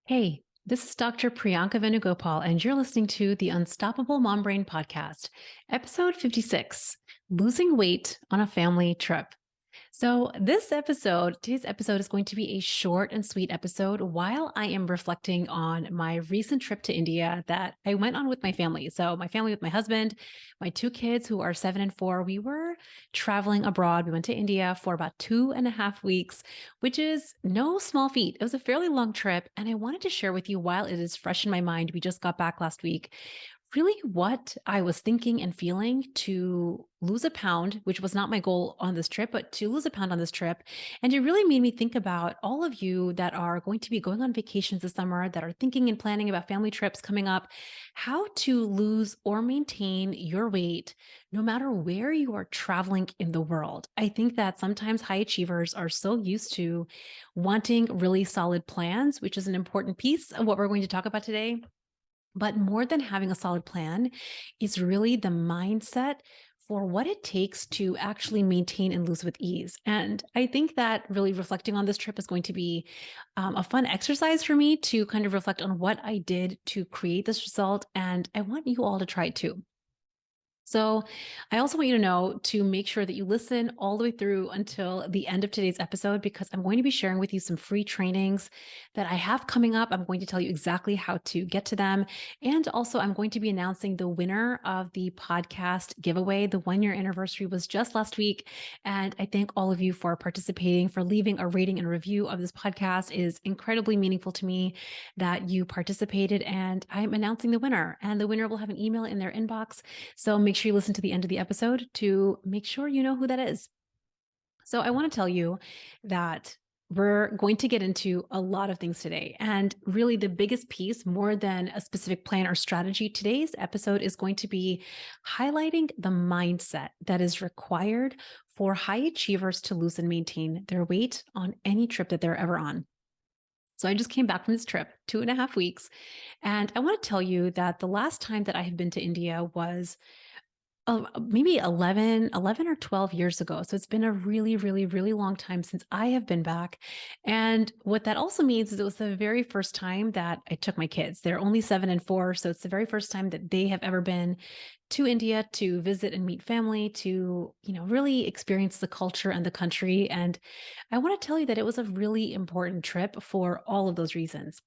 Hey, this is Dr. Priyanka Venugopal, and you're listening to the Unstoppable Mom Brain Podcast, episode 56, Losing Weight on a Family Trip. So, today's episode is going to be a short and sweet episode while I am reflecting on my recent trip to India that I went on with my family. So, my family with my husband, my two kids who are 7 and 4, we were traveling abroad. We went to India for about 2.5 weeks, which is no small feat. It was a fairly long trip. And I wanted to share with you while it is fresh in my mind. We just got back last week really what I was thinking and feeling to lose a pound, which was not my goal on this trip, but to lose a pound on this trip. And it really made me think about all of you that are going to be going on vacations this summer, that are thinking and planning about family trips coming up, how to lose or maintain your weight no matter where you are traveling in the world. I think that sometimes high achievers are so used to wanting really solid plans, which is an important piece of what we're going to talk about today. But more than having a solid plan is really the mindset for what it takes to actually maintain and lose with ease. And I think that really reflecting on this trip is going to be a fun exercise for me to kind of reflect on what I did to create this result. And I want you all to try it too. So, I also want you to know to make sure that you listen all the way through until the end of today's episode because I'm going to be sharing with you some free trainings that I have coming up. I'm going to tell you exactly how to get to them. And also, I'm going to be announcing the winner of the podcast giveaway. The 1 year anniversary was just last week. And I thank all of you for participating, for leaving a rating and review of this podcast. It is incredibly meaningful to me that you participated. And I'm announcing the winner. And the winner will have an email in their inbox. So make sure you listen to the end of the episode to make sure you know who that is. So I want to tell you that we're going to get into a lot of things today. And really, the biggest piece, more than a specific plan or strategy, today's episode is going to be highlighting the mindset that is required for high achievers to lose and maintain their weight on any trip that they're ever on. So I just came back from this trip, 2.5 weeks. And I want to tell you that the last time that I have been to India was maybe 11 or 12 years ago. So it's been a really, really, really long time since I have been back. And what that also means is it was the very first time that I took my kids. They're only 7 and 4. So it's the very first time that they have ever been to India to visit and meet family, to, really experience the culture and the country. And I want to tell you that it was a really important trip for all of those reasons.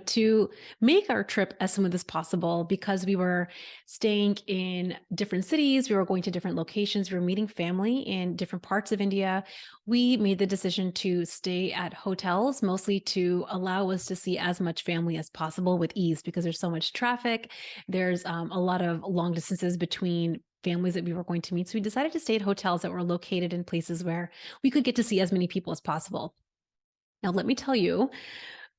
To make our trip as smooth as possible because we were staying in different cities, we were going to different locations, we were meeting family in different parts of India. We made the decision to stay at hotels, mostly to allow us to see as much family as possible with ease because there's so much traffic. There's a lot of long distances between families that we were going to meet. So we decided to stay at hotels that were located in places where we could get to see as many people as possible. Now, let me tell you,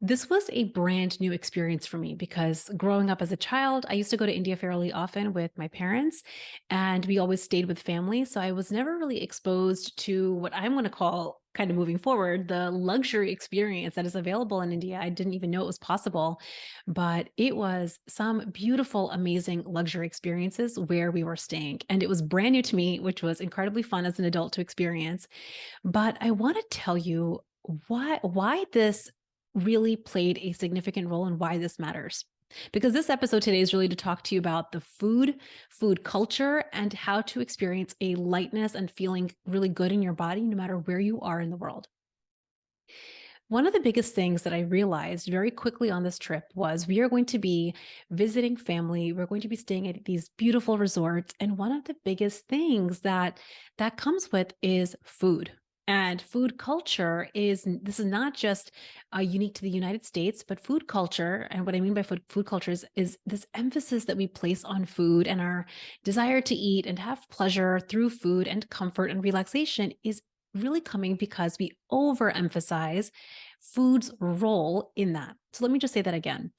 this was a brand new experience for me because growing up as a child, I used to go to India fairly often with my parents, and we always stayed with family. So I was never really exposed to what I'm going to call, kind of moving forward, the luxury experience that is available in India. I didn't even know it was possible, but it was some beautiful, amazing luxury experiences where we were staying. And it was brand new to me, which was incredibly fun as an adult to experience. But I want to tell you why this really played a significant role and why this matters. Because this episode today is really to talk to you about the food culture, and how to experience a lightness and feeling really good in your body, no matter where you are in the world. One of the biggest things that I realized very quickly on this trip was we are going to be visiting family. We're going to be staying at these beautiful resorts. And one of the biggest things that comes with is food. And food culture this is not just unique to the United States, but food culture. And what I mean by food culture is this emphasis that we place on food, and our desire to eat and have pleasure through food and comfort and relaxation is really coming because we overemphasize food's role in that. So let me just say that again.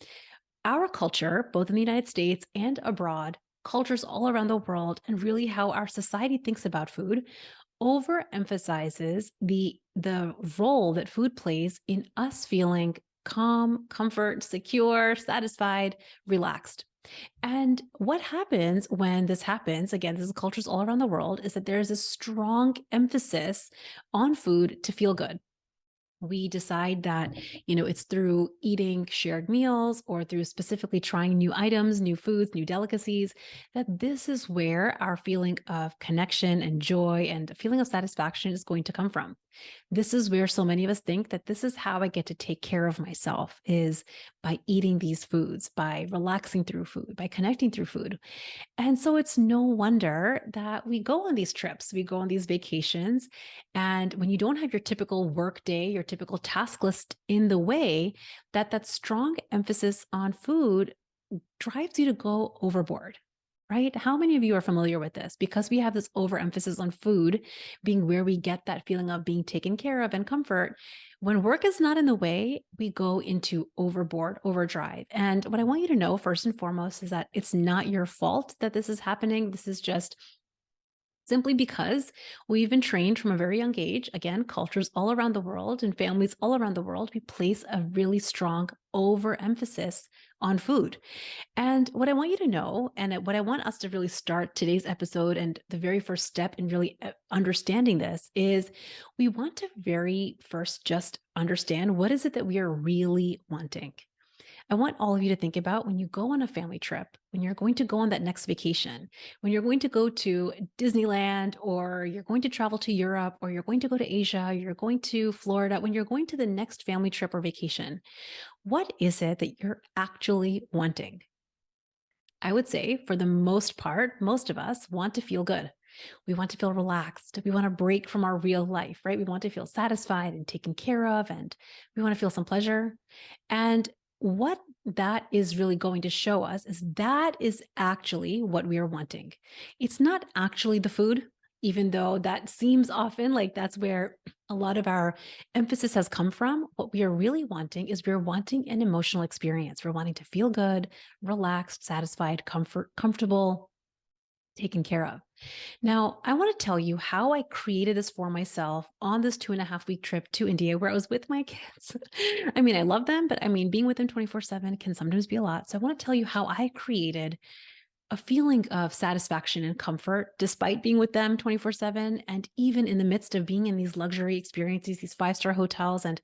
Our culture, both in the United States and abroad, cultures all around the world, and really how our society thinks about food, overemphasizes the role that food plays in us feeling calm, comfort, secure, satisfied, relaxed. And what happens when this happens, again, this is cultures all around the world, is that there's a strong emphasis on food to feel good. We decide that, it's through eating shared meals or through specifically trying new items, new foods, new delicacies, that this is where our feeling of connection and joy and a feeling of satisfaction is going to come from. This is where so many of us think that this is how I get to take care of myself, is by eating these foods, by relaxing through food, by connecting through food. And so it's no wonder that we go on these trips, we go on these vacations. And when you don't have your typical work day, your typical task list in the way, that strong emphasis on food drives you to go overboard. Right? How many of you are familiar with this? Because we have this overemphasis on food being where we get that feeling of being taken care of and comfort. When work is not in the way, we go into overboard, overdrive. And what I want you to know, first and foremost, is that it's not your fault that this is happening. This is just simply because we've been trained from a very young age. Again, cultures all around the world and families all around the world, we place a really strong overemphasis on food. And what I want you to know, and what I want us to really start today's episode, and the very first step in really understanding this, is we want to very first just understand, what is it that we are really wanting? I want all of you to think about, when you go on a family trip, when you're going to go on that next vacation, when you're going to go to Disneyland, or you're going to travel to Europe, or you're going to go to Asia, you're going to Florida, when you're going to the next family trip or vacation, what is it that you're actually wanting? I would say, for the most part, most of us want to feel good. We want to feel relaxed. We want to break from our real life, right? We want to feel satisfied and taken care of, and we want to feel some pleasure. And what that is really going to show us is that is actually what we are wanting. It's not actually the food, even though that seems often like that's where a lot of our emphasis has come from. What we are really wanting is, we're wanting an emotional experience. We're wanting to feel good, relaxed, satisfied, comfortable, taken care of. Now, I want to tell you how I created this for myself on this 2.5 week trip to India, where I was with my kids. I mean, I love them, but I mean, being with them 24/7 can sometimes be a lot. So I want to tell you how I created a feeling of satisfaction and comfort despite being with them 24/7. And even in the midst of being in these luxury experiences, these 5-star hotels, and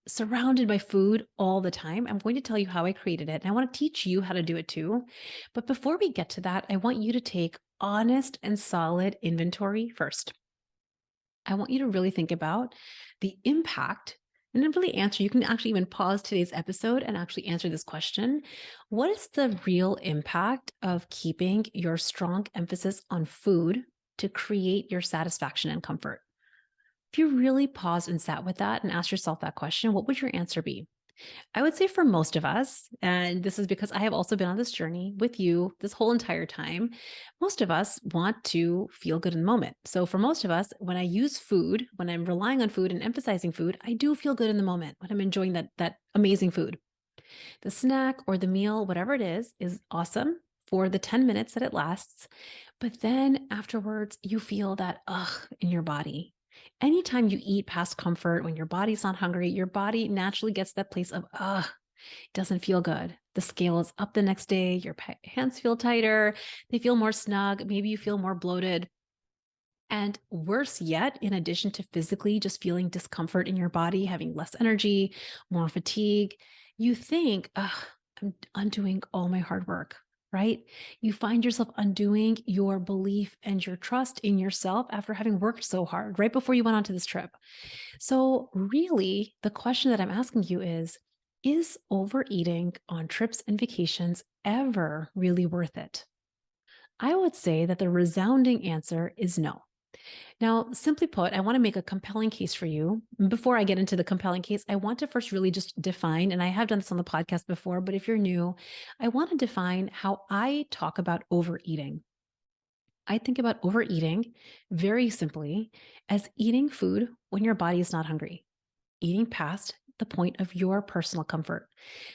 surrounded by food all the time. I'm going to tell you how I created it. And I want to teach you how to do it too. But before we get to that, I want you to take honest and solid inventory first. I want you to really think about the impact, and then really answer. You can actually even pause today's episode and actually answer this question. What is the real impact of keeping your strong emphasis on food to create your satisfaction and comfort? If you really paused and sat with that and asked yourself that question, what would your answer be? I would say, for most of us, and this is because I have also been on this journey with you this whole entire time, most of us want to feel good in the moment. So for most of us, when I use food, when I'm relying on food and emphasizing food, I do feel good in the moment when I'm enjoying that amazing food. The snack or the meal, whatever it is awesome for the 10 minutes that it lasts. But then afterwards, you feel that ugh in your body. Anytime you eat past comfort, when your body's not hungry, your body naturally gets that place of ugh, it doesn't feel good. The scale is up the next day. Your hands feel tighter. They feel more snug. Maybe you feel more bloated. And worse yet, in addition to physically just feeling discomfort in your body, having less energy, more fatigue, you think, ugh, I'm undoing all my hard work, right? You find yourself undoing your belief and your trust in yourself after having worked so hard right before you went onto this trip. So, really, the question that I'm asking you is overeating on trips and vacations ever really worth it? I would say that the resounding answer is no. Now, simply put, I want to make a compelling case for you. Before I get into the compelling case, I want to first really just define, and I have done this on the podcast before, but if you're new, I want to define how I talk about overeating. I think about overeating very simply as eating food when your body is not hungry, eating past the point of your personal comfort.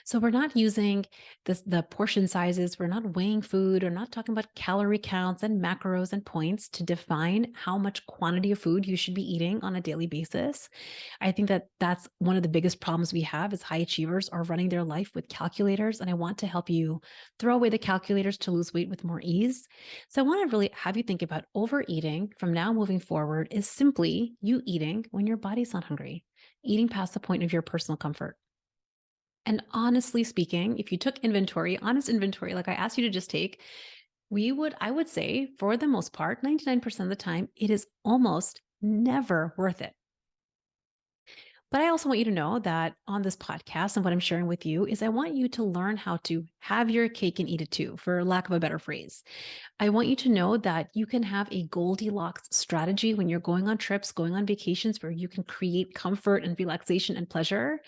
So we're not using the portion sizes, we're not weighing food, we're not talking about calorie counts and macros and points to define how much quantity of food you should be eating on a daily basis. I think that that's one of the biggest problems we have, is high achievers are running their life with calculators, and I want to help you throw away the calculators to lose weight with more ease. So I want to really have you think about overeating from now moving forward is simply you eating when your body's not hungry. eating past the point of your personal comfort. And honestly speaking, if you took inventory, honest inventory, like I asked you to just take, I would say for the most part, 99% of the time, it is almost never worth it. But I also want you to know that on this podcast and what I'm sharing with you is I want you to learn how to have your cake and eat it too, for lack of a better phrase. I want you to know that you can have a Goldilocks strategy when you're going on trips, going on vacations where you can create comfort and relaxation and pleasure.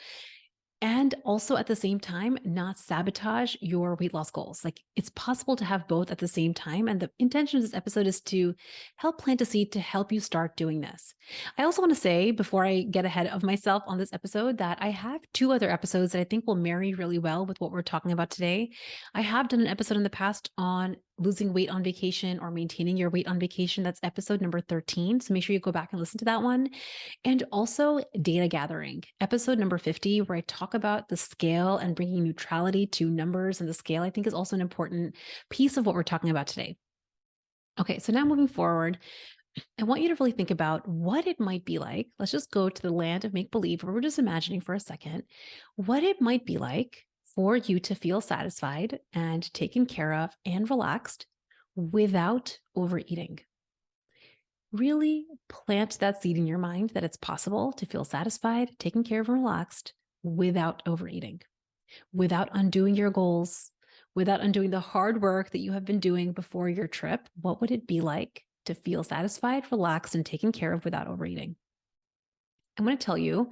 And also at the same time, not sabotage your weight loss goals. Like it's possible to have both at the same time. And the intention of this episode is to help plant a seed to help you start doing this. I also want to say, before I get ahead of myself on this episode, that I have two other episodes that I think will marry really well with what we're talking about today. I have done an episode in the past on losing weight on vacation or maintaining your weight on vacation. That's episode number 13. So make sure you go back and listen to that one. And also data gathering, episode number 50, where I talk about the scale and bringing neutrality to numbers and the scale, I think is also an important piece of what we're talking about today. Okay, so now moving forward, I want you to really think about what it might be like. Let's just go to the land of make believe, where we're just imagining for a second what it might be like for you to feel satisfied and taken care of and relaxed without overeating. Really plant that seed in your mind that it's possible to feel satisfied, taken care of, and relaxed without overeating, without undoing your goals, without undoing the hard work that you have been doing before your trip. What would it be like to feel satisfied, relaxed, and taken care of without overeating? I'm going to tell you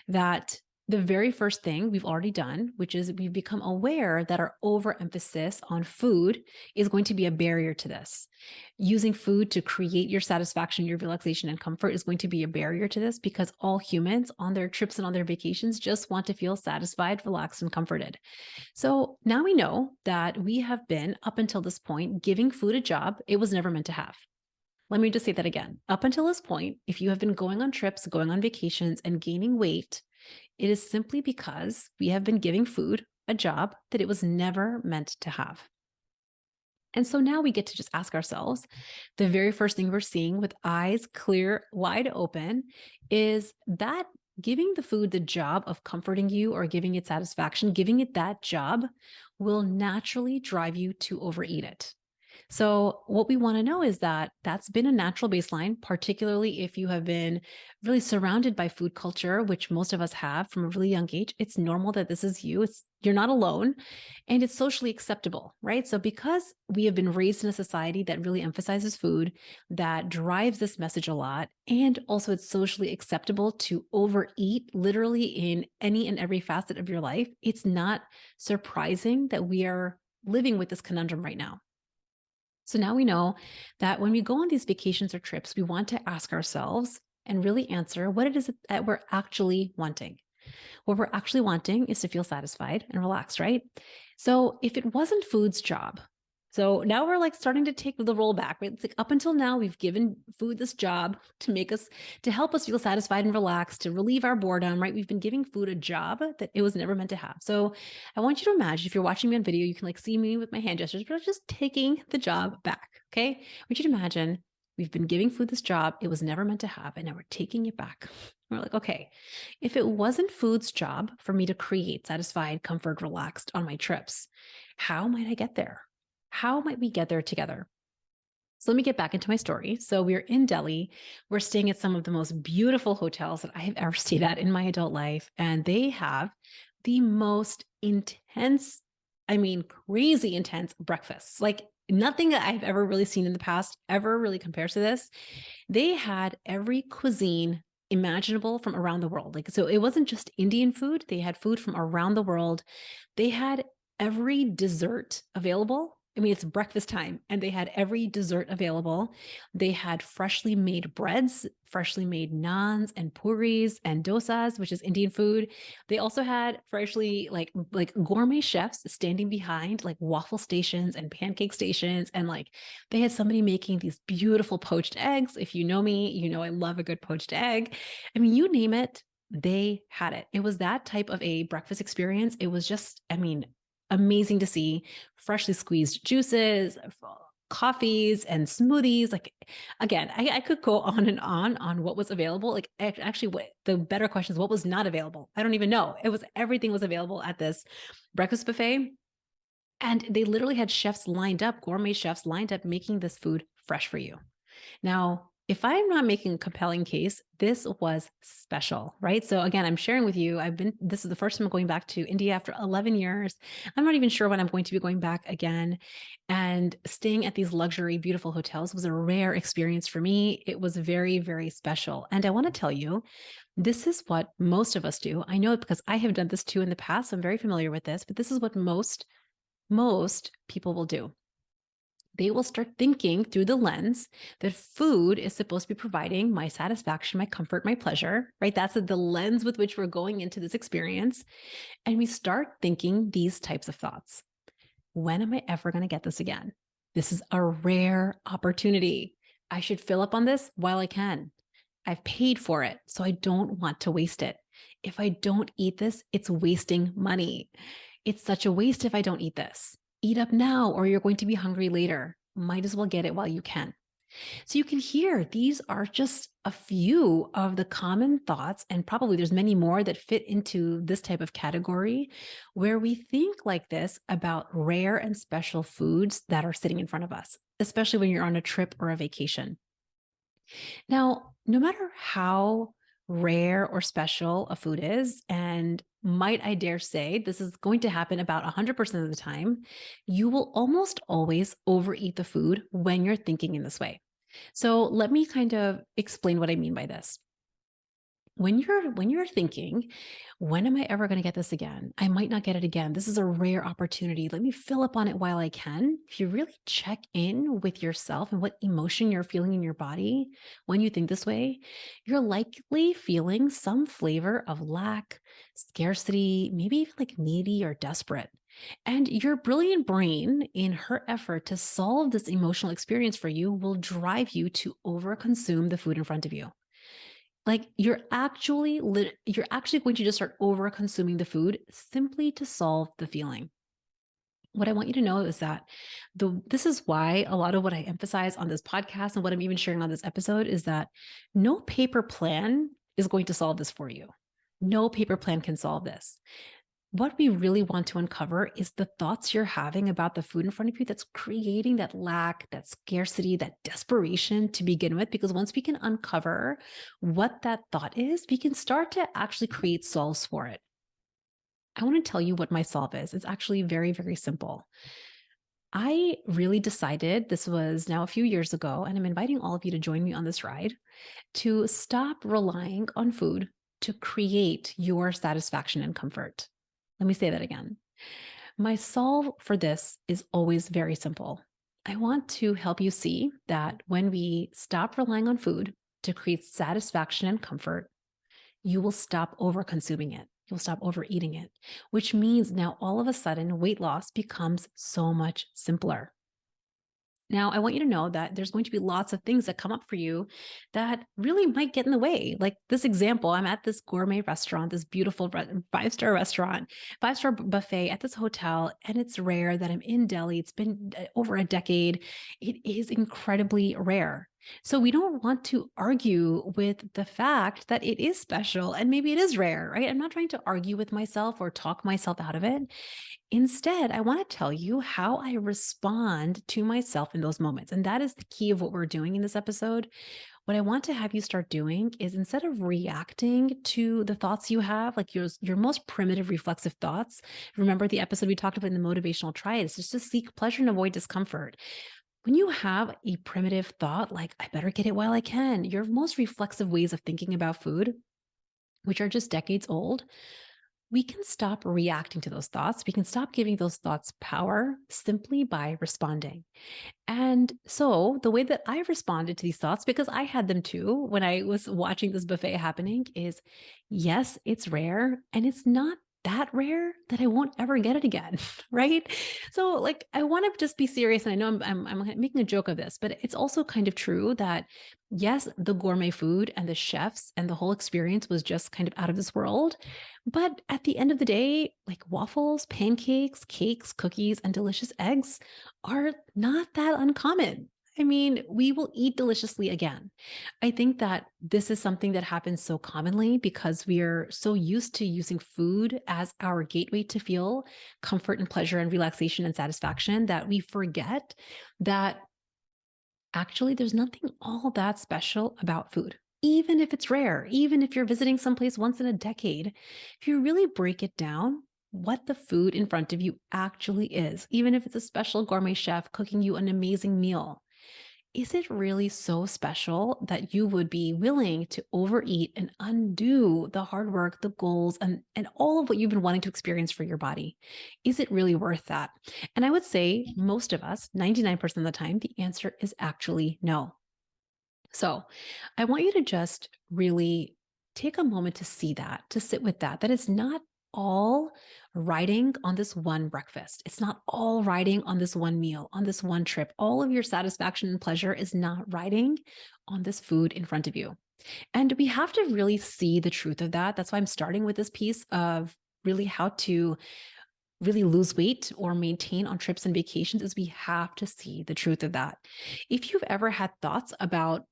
that the very first thing we've already done, which is we've become aware that our overemphasis on food is going to be a barrier to this. Using food to create your satisfaction, your relaxation, and comfort is going to be a barrier to this because all humans on their trips and on their vacations just want to feel satisfied, relaxed, and comforted. So now we know that we have been, up until this point, giving food a job it was never meant to have. Let me just say that again. Up until this point, if you have been going on trips, going on vacations, and gaining weight, it is simply because we have been giving food a job that it was never meant to have. And so now we get to just ask ourselves the very first thing we're seeing with eyes clear, wide open, is that giving the food the job of comforting you or giving it satisfaction, giving it that job will naturally drive you to overeat it. So, what we want to know is that that's been a natural baseline, particularly if you have been really surrounded by food culture, which most of us have from a really young age. It's normal that this is you. You're not alone, and it's socially acceptable, right? So, because we have been raised in a society that really emphasizes food, that drives this message a lot, and also it's socially acceptable to overeat literally in any and every facet of your life, it's not surprising that we are living with this conundrum right now. So now we know that when we go on these vacations or trips, we want to ask ourselves and really answer what it is that we're actually wanting. What we're actually wanting is to feel satisfied and relaxed, right? So if it wasn't food's job, so now we're like starting to take the roll back, right? It's like up until now, we've given food this job to help us feel satisfied and relaxed, to relieve our boredom, right? We've been giving food a job that it was never meant to have. So I want you to imagine if you're watching me on video, you can like see me with my hand gestures, but I'm just taking the job back. Okay. I want you to imagine we've been giving food this job it was never meant to have, and now we're taking it back. We're like, okay, if it wasn't food's job for me to create satisfied, comfort, relaxed on my trips, how might I get there? How might we get there together? So let me get back into my story. So we're in Delhi. We're staying at some of the most beautiful hotels that I have ever stayed at in my adult life. And they have the most intense, I mean, crazy intense breakfasts. Like nothing that I've ever really seen in the past ever really compares to this. They had every cuisine imaginable from around the world. Like, so it wasn't just Indian food. They had food from around the world. They had every dessert available. I mean, it's breakfast time and they had every dessert available. They had freshly made breads, freshly made naans and puris and dosas, which is Indian food. They also had freshly like gourmet chefs standing behind like waffle stations and pancake stations. And like they had somebody making these beautiful poached eggs. If you know me, you know I love a good poached egg. I mean, you name it, they had it. It was that type of a breakfast experience. It was just, I mean, amazing to see freshly squeezed juices, coffees and smoothies. Like, again, I could go on and on what was available. Like, actually, what the better question is, what was not available? I don't even know. It was everything was available at this breakfast buffet. And they literally had chefs lined up, gourmet chefs lined up, making this food fresh for you. Now, if I'm not making a compelling case, this was special, right? So again, I'm sharing with you, this is the first time I'm going back to India after 11 years. I'm not even sure when I'm going to be going back again. And staying at these luxury, beautiful hotels was a rare experience for me. It was very, very special. And I want to tell you, this is what most of us do. I know it because I have done this too in the past. So I'm very familiar with this, but this is what most people will do. They will start thinking through the lens that food is supposed to be providing my satisfaction, my comfort, my pleasure, right? That's the lens with which we're going into this experience. And we start thinking these types of thoughts. When am I ever going to get this again? This is a rare opportunity. I should fill up on this while I can. I've paid for it, so I don't want to waste it. If I don't eat this, it's wasting money. It's such a waste if I don't eat this. Eat up now, or you're going to be hungry later. Might as well get it while you can. So you can hear these are just a few of the common thoughts, and probably there's many more that fit into this type of category where we think like this about rare and special foods that are sitting in front of us, especially when you're on a trip or a vacation. Now, no matter how rare or special a food is, and might I dare say this is going to happen about 100% of the time, you will almost always overeat the food when you're thinking in this way. So let me kind of explain what I mean by this. When you're thinking, when am I ever going to get this again? I might not get it again. This is a rare opportunity. Let me fill up on it while I can. If you really check in with yourself and what emotion you're feeling in your body when you think this way, you're likely feeling some flavor of lack, scarcity, maybe even like needy or desperate. And your brilliant brain, in her effort to solve this emotional experience for you, will drive you to overconsume the food in front of you. Like you're actually going to just start over consuming the food simply to solve the feeling. What I want you to know is that this is why a lot of what I emphasize on this podcast and what I'm even sharing on this episode is that no paper plan is going to solve this for you. No paper plan can solve this. What we really want to uncover is the thoughts you're having about the food in front of you that's creating that lack, that scarcity, that desperation to begin with. Because once we can uncover what that thought is, we can start to actually create solves for it. I want to tell you what my solve is. It's actually very, very simple. I really decided, this was now a few years ago, and I'm inviting all of you to join me on this ride, to stop relying on food to create your satisfaction and comfort. Let me say that again. My solve for this is always very simple. I want to help you see that when we stop relying on food to create satisfaction and comfort, you will stop over consuming it. You'll stop overeating it, which means now all of a sudden weight loss becomes so much simpler. Now, I want you to know that there's going to be lots of things that come up for you that really might get in the way. Like this example, I'm at this gourmet restaurant, this beautiful five-star restaurant, five-star buffet at this hotel, and it's rare that I'm in Delhi. It's been over a decade. It is incredibly rare. So we don't want to argue with the fact that it is special and maybe it is rare, right? I'm not trying to argue with myself or talk myself out of it. Instead, I want to tell you how I respond to myself in those moments. And that is the key of what we're doing in this episode. What I want to have you start doing is instead of reacting to the thoughts you have, like your most primitive reflexive thoughts, remember the episode we talked about in the motivational triad, it's just to seek pleasure and avoid discomfort. When you have a primitive thought, like, I better get it while I can, your most reflexive ways of thinking about food, which are just decades old, we can stop reacting to those thoughts. We can stop giving those thoughts power simply by responding. And so the way that I responded to these thoughts, because I had them too when I was watching this buffet happening, is yes, it's rare and it's not that rare that I won't ever get it again, right? So like I want to just be serious, and I know I'm making a joke of this, but it's also kind of true that yes, the gourmet food and the chefs and the whole experience was just kind of out of this world. But at the end of the day, like waffles, pancakes, cakes, cookies, and delicious eggs are not that uncommon. I mean, we will eat deliciously again. I think that this is something that happens so commonly because we are so used to using food as our gateway to feel comfort and pleasure and relaxation and satisfaction that we forget that actually there's nothing all that special about food. Even if it's rare, even if you're visiting someplace once in a decade, if you really break it down, what the food in front of you actually is, even if it's a special gourmet chef cooking you an amazing meal, is it really so special that you would be willing to overeat and undo the hard work, the goals, and all of what you've been wanting to experience for your body? Is it really worth that? And I would say most of us, 99% of the time, the answer is actually no. So I want you to just really take a moment to see that, to sit with that, that it's not all riding on this one breakfast. It's not all riding on this one meal, on this one trip. All of your satisfaction and pleasure is not riding on this food in front of you. And we have to really see the truth of that. That's why I'm starting with this piece of really how to really lose weight or maintain on trips and vacations is we have to see the truth of that. If you've ever had thoughts about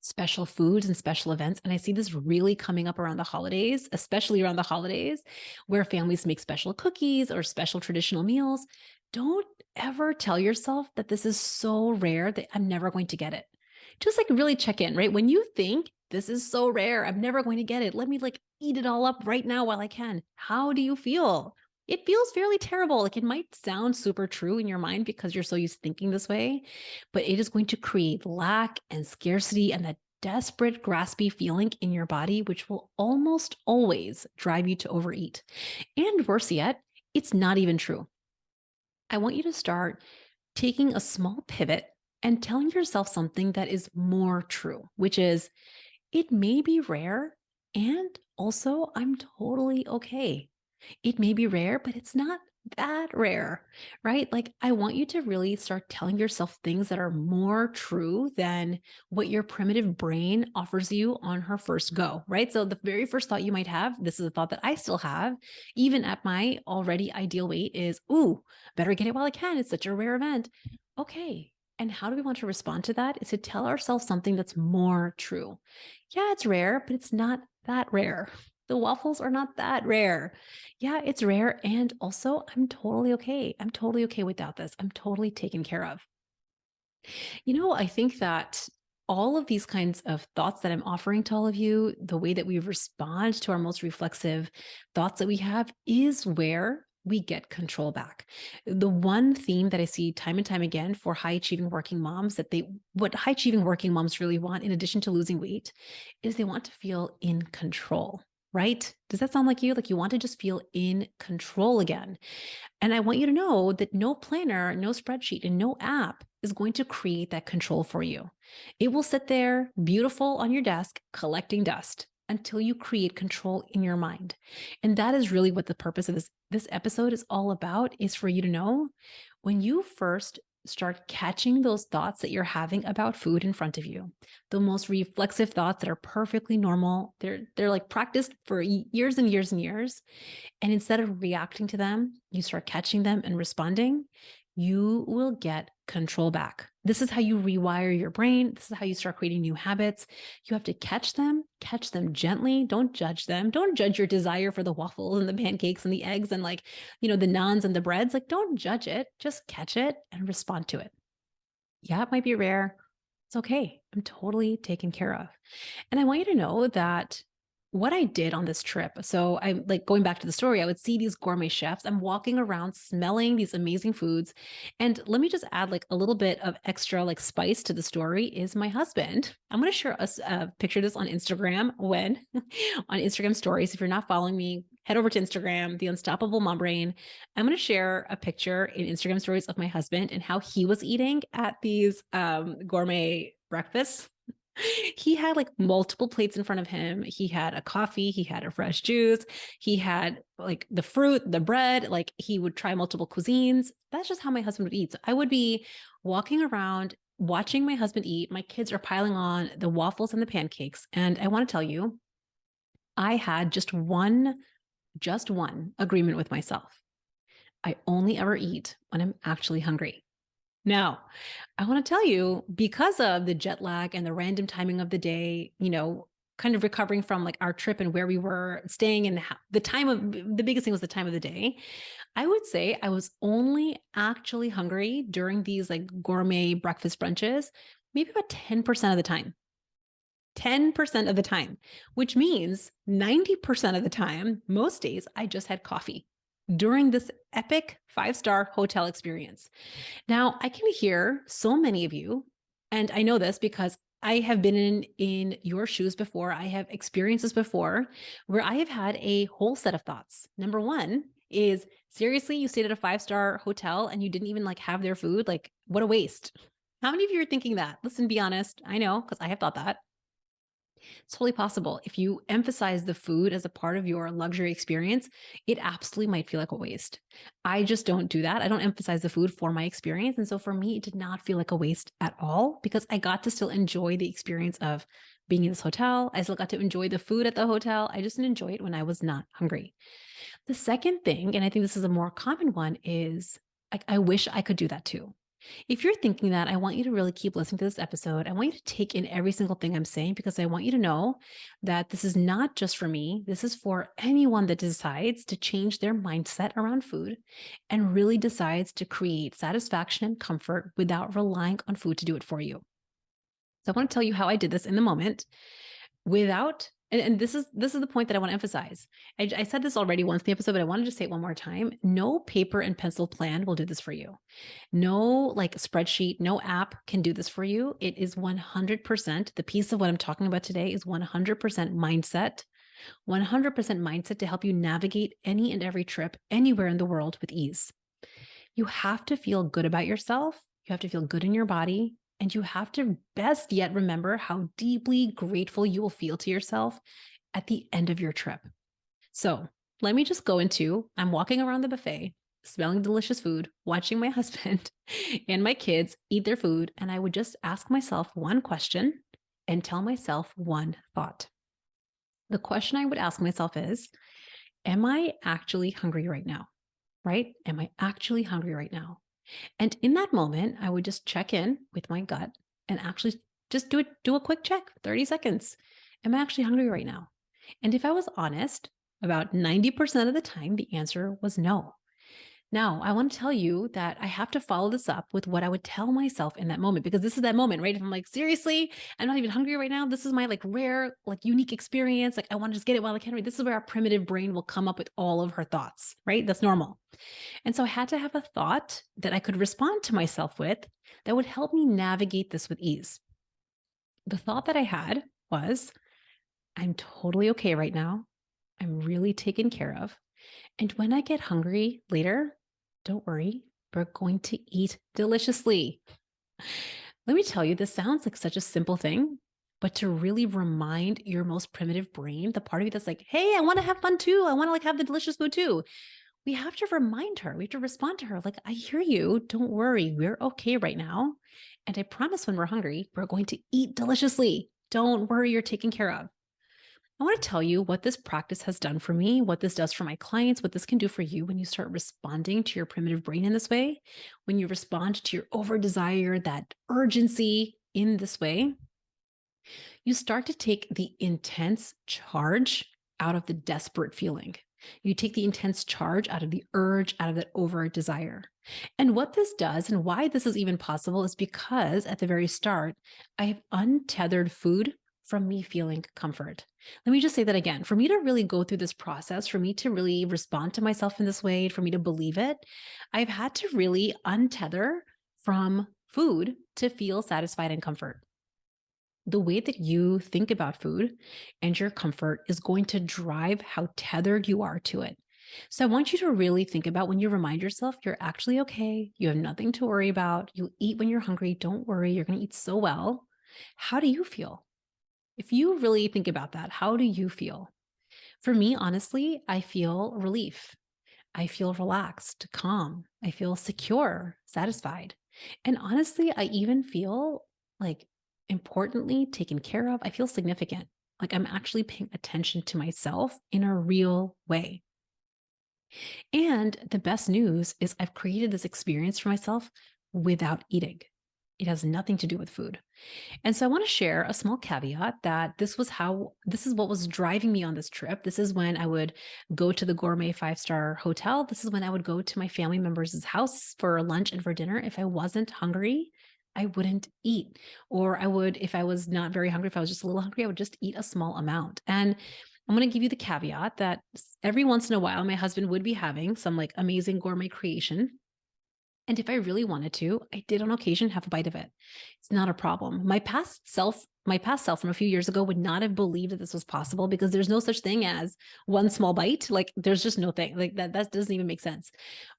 special foods and special events. And I see this really coming up around the holidays, especially around the holidays, where families make special cookies or special traditional meals. Don't ever tell yourself that this is so rare that I'm never going to get it. Just like really check in, right? When you think this is so rare, I'm never going to get it. Let me like eat it all up right now while I can. How do you feel? It feels fairly terrible. Like it might sound super true in your mind because you're so used to thinking this way, but it is going to create lack and scarcity and that desperate, graspy feeling in your body, which will almost always drive you to overeat. And worse yet, it's not even true. I want you to start taking a small pivot and telling yourself something that is more true, which is it may be rare and also I'm totally okay. It may be rare, but it's not that rare, right? Like, I want you to really start telling yourself things that are more true than what your primitive brain offers you on her first go, right? So, the very first thought you might have, this is a thought that I still have, even at my already ideal weight, is, ooh, better get it while I can. It's such a rare event. Okay. And how do we want to respond to that? Is to tell ourselves something that's more true. Yeah, it's rare, but it's not that rare. The waffles are not that rare. Yeah, it's rare. And also, I'm totally okay. I'm totally okay without this. I'm totally taken care of. I think that all of these kinds of thoughts that I'm offering to all of you, the way that we respond to our most reflexive thoughts that we have is where we get control back. The one theme that I see time and time again for high achieving working moms what high achieving working moms really want, in addition to losing weight, is they want to feel in control, right? Does that sound like you? Like you want to just feel in control again. And I want you to know that no planner, no spreadsheet, and no app is going to create that control for you. It will sit there beautiful on your desk, collecting dust until you create control in your mind. And that is really what the purpose of this episode is all about, is for you to know when you first start catching those thoughts that you're having about food in front of you, the most reflexive thoughts that are perfectly normal. They're like practiced for years and years and years. And instead of reacting to them, you start catching them and responding, you will get control back. This is how you rewire your brain. This is how you start creating new habits. You have to catch them gently. Don't judge them. Don't judge your desire for the waffles and the pancakes and the eggs and the naans and the breads. Like, don't judge it. Just catch it and respond to it. Yeah, it might be rare. It's okay. I'm totally taken care of. And I want you to know that what I did on this trip. So I like going back to the story, I would see these gourmet chefs. I'm walking around smelling these amazing foods. And let me just add like a little bit of extra like spice to the story is my husband. I'm going to share a picture of this on Instagram when on Instagram stories. If you're not following me, head over to Instagram, The Unstoppable Mom Brain. I'm going to share a picture in Instagram stories of my husband and how he was eating at these gourmet breakfasts. He had like multiple plates in front of him. He had a coffee, he had a fresh juice, he had like the fruit, the bread, like he would try multiple cuisines. That's just how my husband would eat. So I would be walking around watching my husband eat. My kids are piling on the waffles and the pancakes. And I want to tell you, I had just one agreement with myself. I only ever eat when I'm actually hungry. Now, I want to tell you, because of the jet lag and the random timing of the day, kind of recovering from like our trip and where we were staying and the biggest thing was the time of the day. I would say I was only actually hungry during these like gourmet breakfast brunches, maybe about 10% of the time. 10% of the time, which means 90% of the time, most days, I just had coffee during this epic 5-star hotel experience. Now, I can hear so many of you, and I know this because I have been in your shoes before. I have experienced this before where I have had a whole set of thoughts. Number one is, seriously, you stayed at a 5-star hotel and you didn't even like have their food? Like, what a waste. How many of you are thinking that? Listen, be honest. I know, because I have thought that. It's totally possible. If you emphasize the food as a part of your luxury experience, it absolutely might feel like a waste. I just don't do that. I don't emphasize the food for my experience. And so for me, it did not feel like a waste at all because I got to still enjoy the experience of being in this hotel. I still got to enjoy the food at the hotel. I just didn't enjoy it when I was not hungry. The second thing, and I think this is a more common one, is like, I wish I could do that too. If you're thinking that, I want you to really keep listening to this episode. I want you to take in every single thing I'm saying because I want you to know that this is not just for me. This is for anyone that decides to change their mindset around food and really decides to create satisfaction and comfort without relying on food to do it for you. So I want to tell you how I did this in the moment without and this is the point that I want to emphasize. I said this already once in the episode, but I wanted to say it one more time. No paper and pencil plan will do this for you. No like spreadsheet, no app can do this for you. It is 100%. The piece of what I'm talking about today is 100% mindset, 100% mindset to help you navigate any and every trip anywhere in the world with ease. You have to feel good about yourself. You have to feel good in your body. And you have to best yet remember how deeply grateful you will feel to yourself at the end of your trip. So let me just go into, I'm walking around the buffet, smelling delicious food, watching my husband and my kids eat their food. And I would just ask myself one question and tell myself one thought. The question I would ask myself is, am I actually hungry right now? Right? Am I actually hungry right now? And in that moment, I would just check in with my gut and actually just do a quick check, 30 seconds. Am I actually hungry right now? And if I was honest, about 90% of the time, the answer was no. Now, I want to tell you that I have to follow this up with what I would tell myself in that moment, because this is that moment, right? If I'm like, seriously, I'm not even hungry right now. This is my like rare, like unique experience. Like I want to just get it while I can. This is where our primitive brain will come up with all of her thoughts, right? That's normal. And so I had to have a thought that I could respond to myself with that would help me navigate this with ease. The thought that I had was, I'm totally okay right now. I'm really taken care of. And when I get hungry later, don't worry, we're going to eat deliciously. Let me tell you, this sounds like such a simple thing, but to really remind your most primitive brain, the part of you that's like, hey, I want to have fun too. I want to like have the delicious food too. We have to remind her, we have to respond to her like, I hear you. Don't worry. We're okay right now. And I promise when we're hungry, we're going to eat deliciously. Don't worry. You're taken care of. I want to tell you what this practice has done for me, what this does for my clients, what this can do for you when you start responding to your primitive brain in this way, when you respond to your over desire, that urgency in this way, you start to take the intense charge out of the desperate feeling. You take the intense charge out of the urge, out of that over desire. And what this does and why this is even possible is because at the very start, I have untethered food from me feeling comfort. Let me just say that again. For me to really go through this process, for me to really respond to myself in this way, for me to believe it, I've had to really untether from food to feel satisfied and comfort. The way that you think about food and your comfort is going to drive how tethered you are to it. So I want you to really think about when you remind yourself you're actually okay, you have nothing to worry about, you eat when you're hungry, don't worry, you're going to eat so well. How do you feel? If you really think about that, how do you feel? For me, honestly, I feel relief. I feel relaxed, calm. I feel secure, satisfied. And honestly, I even feel like importantly taken care of. I feel significant. Like I'm actually paying attention to myself in a real way. And the best news is I've created this experience for myself without eating. It has nothing to do with food. And so I want to share a small caveat that this is what was driving me on this trip. This is when I would go to the gourmet five-star hotel. This is when I would go to my family members' house for lunch and for dinner. If I wasn't hungry, I wouldn't eat. Or I would, if I was not very hungry, if I was just a little hungry, I would just eat a small amount. And I'm going to give you the caveat that every once in a while, my husband would be having some like amazing gourmet creation, and if I really wanted to, I did on occasion have a bite of it. It's not a problem. My past self from a few years ago would not have believed that this was possible because there's no such thing as one small bite. Like there's just no thing like that. That doesn't even make sense.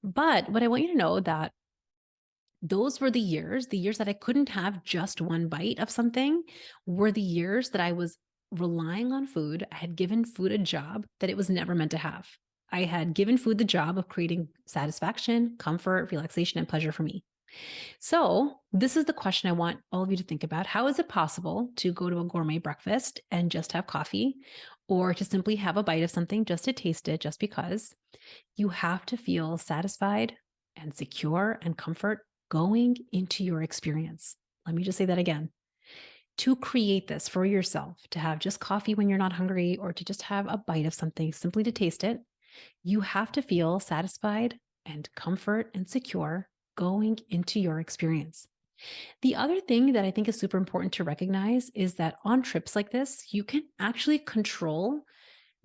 But what I want you to know that those were the years that I couldn't have just one bite of something were the years that I was relying on food. I had given food a job that it was never meant to have. I had given food the job of creating satisfaction, comfort, relaxation, and pleasure for me. So, this is the question I want all of you to think about. How is it possible to go to a gourmet breakfast and just have coffee, or to simply have a bite of something just to taste it, just because? You have to feel satisfied and secure and comfort going into your experience. Let me just say that again. To create this for yourself, to have just coffee when you're not hungry, or to just have a bite of something simply to taste it, you have to feel satisfied and comfort and secure going into your experience. The other thing that I think is super important to recognize is that on trips like this, you can actually control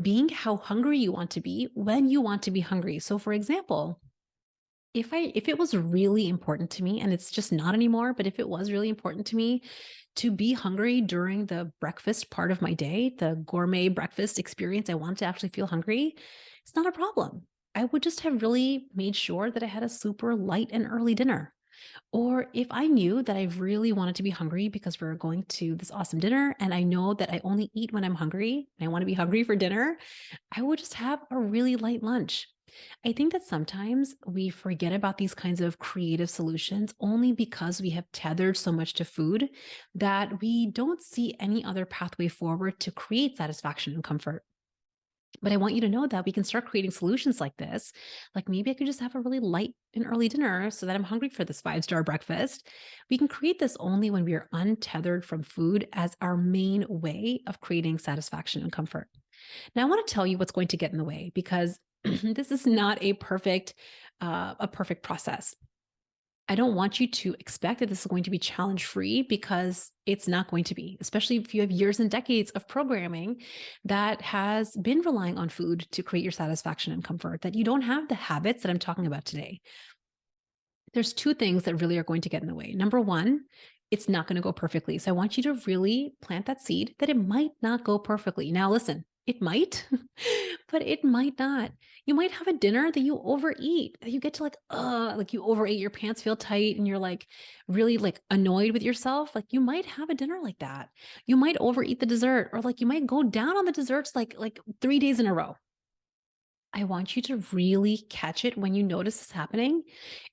being how hungry you want to be when you want to be hungry. So for example, if it was really important to me, and it's just not anymore, but if it was really important to me to be hungry during the breakfast part of my day, the gourmet breakfast experience, I want to actually feel hungry, it's not a problem. I would just have really made sure that I had a super light and early dinner. Or if I knew that I really wanted to be hungry because we are going to this awesome dinner and I know that I only eat when I'm hungry and I want to be hungry for dinner, I would just have a really light lunch. I think that sometimes we forget about these kinds of creative solutions only because we have tethered so much to food that we don't see any other pathway forward to create satisfaction and comfort. But I want you to know that we can start creating solutions like this. Like maybe I could just have a really light and early dinner so that I'm hungry for this five-star breakfast. We can create this only when we are untethered from food as our main way of creating satisfaction and comfort. Now, I want to tell you what's going to get in the way because this is not a perfect process. I don't want you to expect that this is going to be challenge free because it's not going to be, especially if you have years and decades of programming that has been relying on food to create your satisfaction and comfort, that you don't have the habits that I'm talking about today. There's two things that really are going to get in the way. Number one, it's not going to go perfectly. So I want you to really plant that seed that it might not go perfectly. Now, listen, it might, but it might not. You might have a dinner that you overeat, that you get to like you overate, your pants feel tight and you're like really like annoyed with yourself. Like you might have a dinner like that. You might overeat the dessert, or like you might go down on the desserts like 3 days in a row. I want you to really catch it when you notice this happening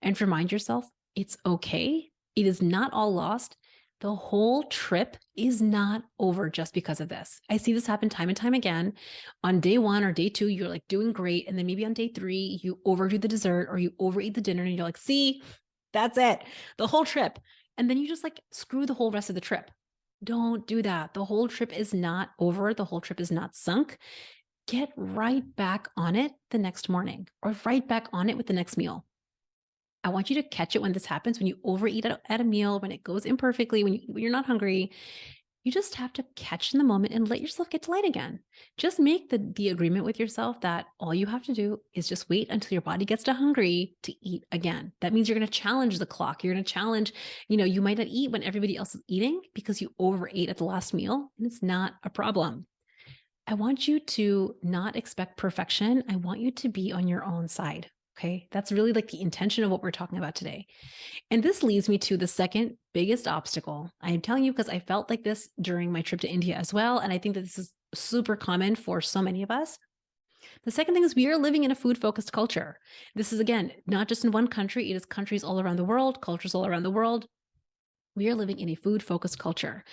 and remind yourself it's okay. It is not all lost. The whole trip is not over just because of this. I see this happen time and time again. On day one or day two, you're like doing great. And then maybe on day three, you overdo the dessert or you overeat the dinner and you're like, see, that's it, the whole trip. And then you just like screw the whole rest of the trip. Don't do that. The whole trip is not over. The whole trip is not sunk. Get right back on it the next morning or right back on it with the next meal. I want you to catch it when this happens, when you overeat at a meal, when it goes imperfectly, when you're not hungry. You just have to catch in the moment and let yourself get to light again. Just make the agreement with yourself that all you have to do is just wait until your body gets to hungry to eat again. That means you're going to challenge the clock. You're going to challenge, you might not eat when everybody else is eating because you overate at the last meal, and it's not a problem. I want you to not expect perfection. I want you to be on your own side. Okay. That's really like the intention of what we're talking about today. And this leads me to the second biggest obstacle. I am telling you because I felt like this during my trip to India as well. And I think that this is super common for so many of us. The second thing is we are living in a food focused culture. This is, again, not just in one country, it is countries all around the world, cultures all around the world. We are living in a food focused culture.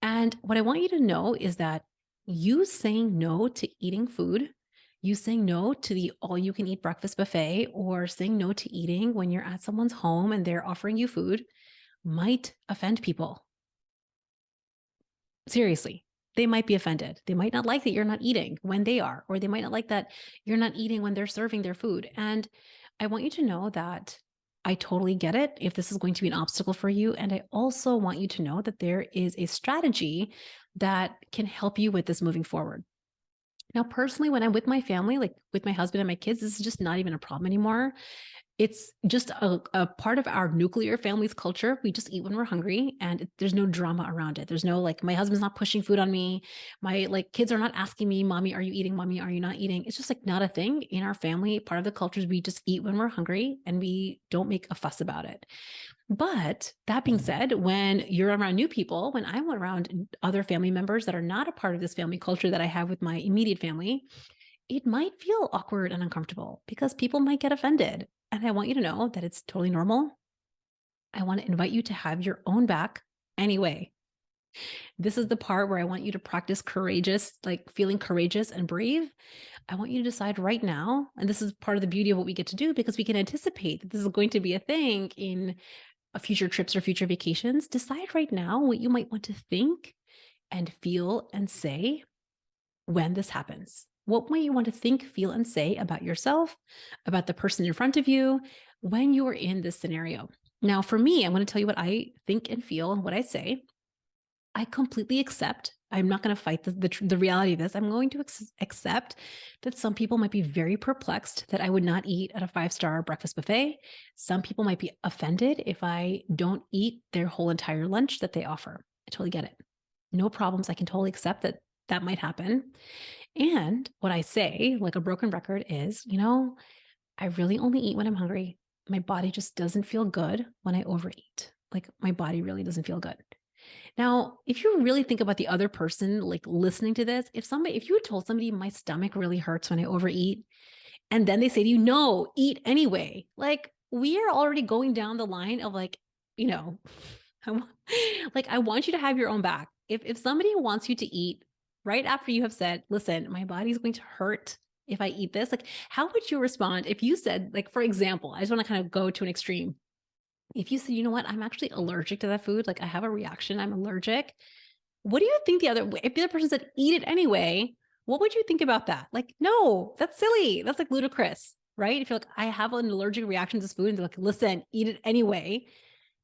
And what I want you to know is that you saying no to eating food, you saying no to the all you can eat breakfast buffet, or saying no to eating when you're at someone's home and they're offering you food might offend people. Seriously, they might be offended. They might not like that you're not eating when they are, or they might not like that you're not eating when they're serving their food. And I want you to know that I totally get it if this is going to be an obstacle for you. And I also want you to know that there is a strategy that can help you with this moving forward. Now, personally, when I'm with my family, like with my husband and my kids, this is just not even a problem anymore. It's just a part of our nuclear family's culture. We just eat when we're hungry and there's no drama around it. There's no like, my husband's not pushing food on me. My like kids are not asking me, mommy, are you eating? Mommy, are you not eating? It's just like not a thing in our family. Part of the culture is we just eat when we're hungry and we don't make a fuss about it. But that being said, when you're around new people, when I'm around other family members that are not a part of this family culture that I have with my immediate family, it might feel awkward and uncomfortable because people might get offended. And I want you to know that it's totally normal. I want to invite you to have your own back anyway. This is the part where I want you to practice courageous, like feeling courageous and brave. I want you to decide right now, and this is part of the beauty of what we get to do because we can anticipate that this is going to be a thing in future trips or future vacations. Decide right now what you might want to think and feel and say when this happens. What might you want to think, feel, and say about yourself, about the person in front of you when you are in this scenario? Now, for me, I'm going to tell you what I think and feel and what I say. I completely accept. I'm not going to fight the reality of this. I'm going to accept that some people might be very perplexed that I would not eat at a 5-star breakfast buffet. Some people might be offended if I don't eat their whole entire lunch that they offer. I totally get it. No problems. I can totally accept that that might happen. And what I say, like a broken record, is, I really only eat when I'm hungry. My body just doesn't feel good when I overeat. Like my body really doesn't feel good. Now, if you really think about the other person, like listening to this, if you had told somebody my stomach really hurts when I overeat, and then they say to you, no, eat anyway, like we are already going down the line of like, you know, I want you to have your own back. If somebody wants you to eat right after you have said, listen, my body's going to hurt if I eat this, like, how would you respond if you said, like, for example, I just want to kind of go to an extreme. If you said, you know what, I'm actually allergic to that food, like I have a reaction, I'm allergic. What do you think if the other person said, eat it anyway, what would you think about that? Like, no, that's silly. That's like ludicrous, right? If you're like, I have an allergic reaction to this food and they're like, listen, eat it anyway.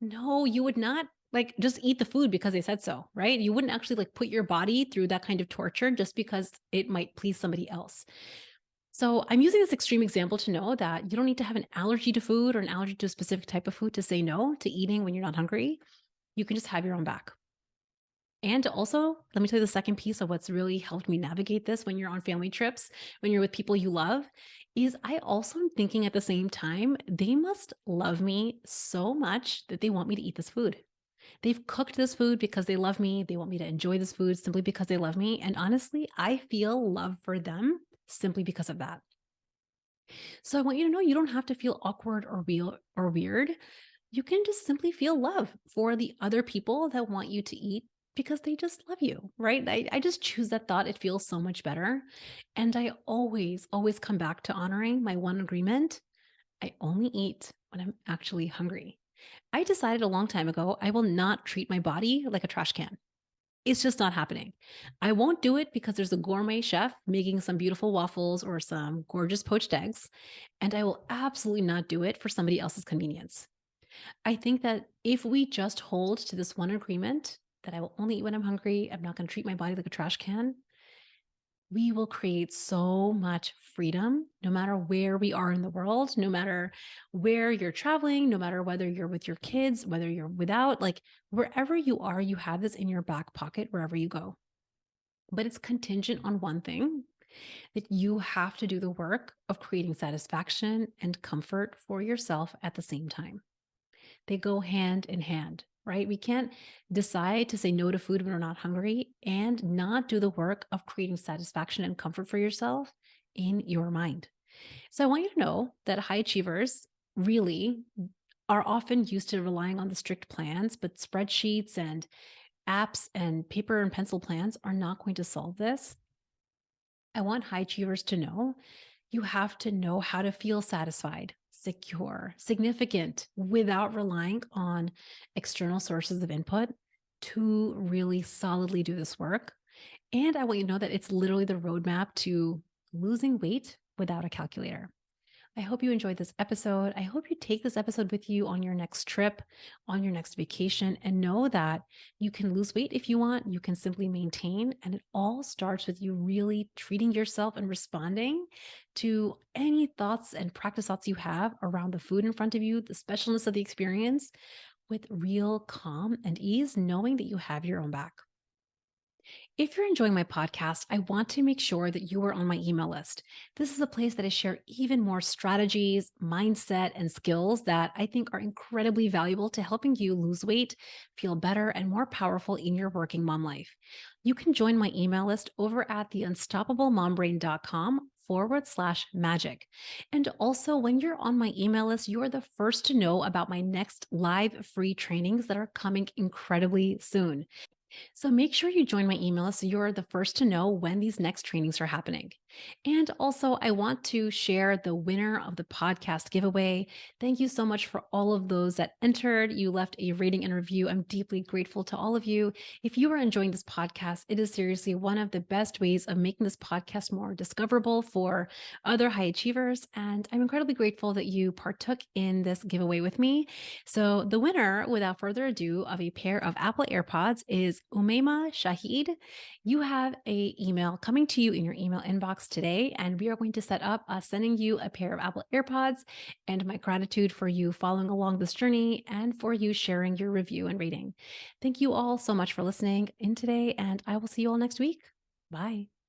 No, you would not like just eat the food because they said so, right? You wouldn't actually like put your body through that kind of torture just because it might please somebody else. So I'm using this extreme example to know that you don't need to have an allergy to food or an allergy to a specific type of food to say no to eating when you're not hungry. You can just have your own back. And also, let me tell you the second piece of what's really helped me navigate this when you're on family trips, when you're with people you love, is I also am thinking at the same time, they must love me so much that they want me to eat this food. They've cooked this food because they love me. They want me to enjoy this food simply because they love me. And honestly, I feel love for them simply because of that. So I want you to know you don't have to feel awkward or weird. You can just simply feel love for the other people that want you to eat because they just love you, right? I just choose that thought. It feels so much better. And I always, always come back to honoring my one agreement. I only eat when I'm actually hungry. I decided a long time ago, I will not treat my body like a trash can. It's just not happening. I won't do it because there's a gourmet chef making some beautiful waffles or some gorgeous poached eggs. And I will absolutely not do it for somebody else's convenience. I think that if we just hold to this one agreement that I will only eat when I'm hungry, I'm not going to treat my body like a trash can, we will create so much freedom no matter where we are in the world, no matter where you're traveling, no matter whether you're with your kids, whether you're without, like wherever you are, you have this in your back pocket wherever you go. But it's contingent on one thing. that you have to do the work of creating satisfaction and comfort for yourself at the same time. They go hand in hand, right? We can't decide to say no to food when we're not hungry and not do the work of creating satisfaction and comfort for yourself in your mind. So I want you to know that high achievers really are often used to relying on the strict plans, but spreadsheets and apps and paper and pencil plans are not going to solve this. I want high achievers to know you have to know how to feel satisfied, secure, significant without relying on external sources of input to really solidly do this work. And I want you to know that it's literally the roadmap to losing weight without a calculator. I hope you enjoyed this episode. I hope you take this episode with you on your next trip, on your next vacation, and know that you can lose weight if you want. You can simply maintain. And it all starts with you really treating yourself and responding to any thoughts and practice thoughts you have around the food in front of you, the specialness of the experience with real calm and ease, knowing that you have your own back. If you're enjoying my podcast, I want to make sure that you are on my email list. This is a place that I share even more strategies, mindset, and skills that I think are incredibly valuable to helping you lose weight, feel better, and more powerful in your working mom life. You can join my email list over at theunstoppablemombrain.com/magic. And also, when you're on my email list, you are the first to know about my next live free trainings that are coming incredibly soon. So make sure you join my email list so you're the first to know when these next trainings are happening. And also, I want to share the winner of the podcast giveaway. Thank you so much for all of those that entered. You left a rating and review. I'm deeply grateful to all of you. If you are enjoying this podcast, it is seriously one of the best ways of making this podcast more discoverable for other high achievers. And I'm incredibly grateful that you partook in this giveaway with me. So the winner, without further ado, of a pair of Apple AirPods is Umaima Shahid. You have a email coming to you in your email inbox today, and we are going to set up sending you a pair of Apple AirPods. And my gratitude for you following along this journey and for you sharing your review and rating. Thank you all so much for listening in today, and I will see you all next week. Bye.